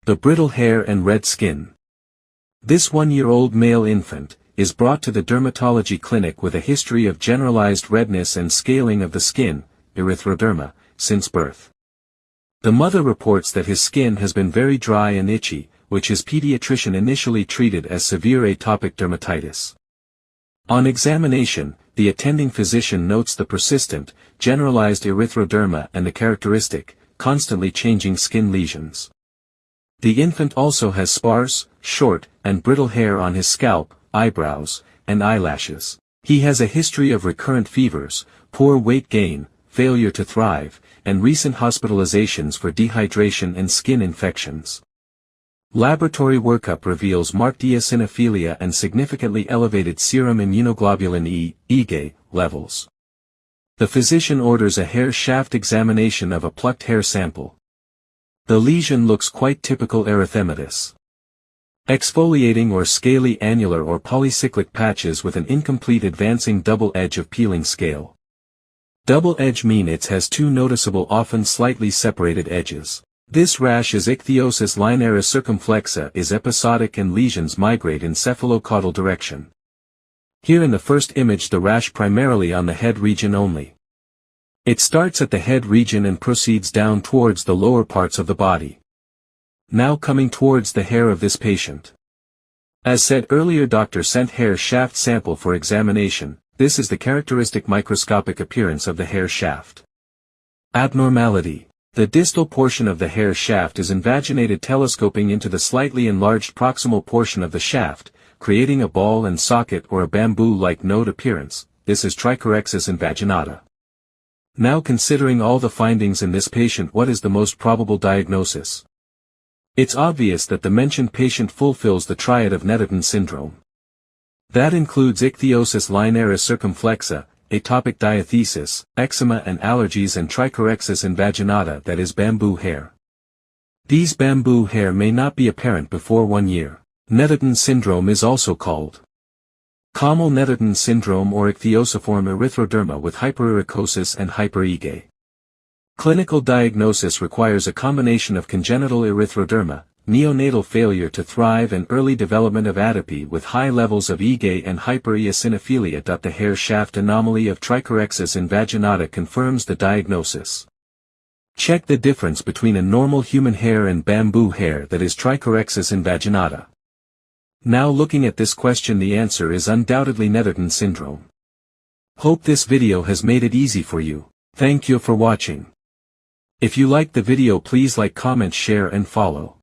The brittle hair and red skin. This 1-year-old male infant is brought to the dermatology clinic with a history of generalized redness and scaling of the skin, erythroderma, since birth. The mother reports that his skin has been very dry and itchy, which his pediatrician initially treated as severe atopic dermatitis. On examination, the attending physician notes the persistent, generalized erythroderma and the characteristic, constantly changing skin lesions. The infant also has sparse, short, and brittle hair on his scalp, eyebrows, and eyelashes. He has a history of recurrent fevers, poor weight gain, failure to thrive, and recent hospitalizations for dehydration and skin infections. Laboratory workup reveals marked eosinophilia and significantly elevated serum immunoglobulin E, IgA, levels. The physician orders a hair shaft examination of a plucked hair sample. The lesion looks quite typical erythematous. Exfoliating or scaly annular or polycyclic patches with an incomplete advancing double edge of peeling scale. Double edge mean it has two noticeable often slightly separated edges. This rash is ichthyosis linearis circumflexa is episodic and lesions migrate in cephalocaudal direction. Here in the first image the rash primarily on the head region only. It starts at the head region and proceeds down towards the lower parts of the body. Now coming towards the hair of this patient. As said earlier, doctor sent hair shaft sample for examination. This is the characteristic microscopic appearance of the hair shaft. Abnormality. The distal portion of the hair shaft is invaginated telescoping into the slightly enlarged proximal portion of the shaft, creating a ball and socket or a bamboo-like node appearance. This is trichorrhexis invaginata. Now considering all the findings in this patient, what is the most probable diagnosis? It's obvious that the mentioned patient fulfills the triad of Netherton syndrome. That includes ichthyosis linearis circumflexa, atopic diathesis, eczema and allergies, and trichorrhexis invaginata, that is bamboo hair. These bamboo hair may not be apparent before 1 year. Netherton syndrome is also called Commal Netherton syndrome or ichthyosiform erythroderma with hypererycosis and hyper-IgA. Clinical diagnosis requires a combination of congenital erythroderma, neonatal failure to thrive, and early development of atopy with high levels of IgA and hypereosinophilia. The hair shaft anomaly of trichorrhexis invaginata confirms the diagnosis. Check the difference between a normal human hair and bamboo hair, that is trichorrhexis invaginata. Now looking at this question, the answer is undoubtedly Netherton syndrome. Hope this video has made it easy for you. Thank you for watching. If you liked the video, please like, comment, share and follow.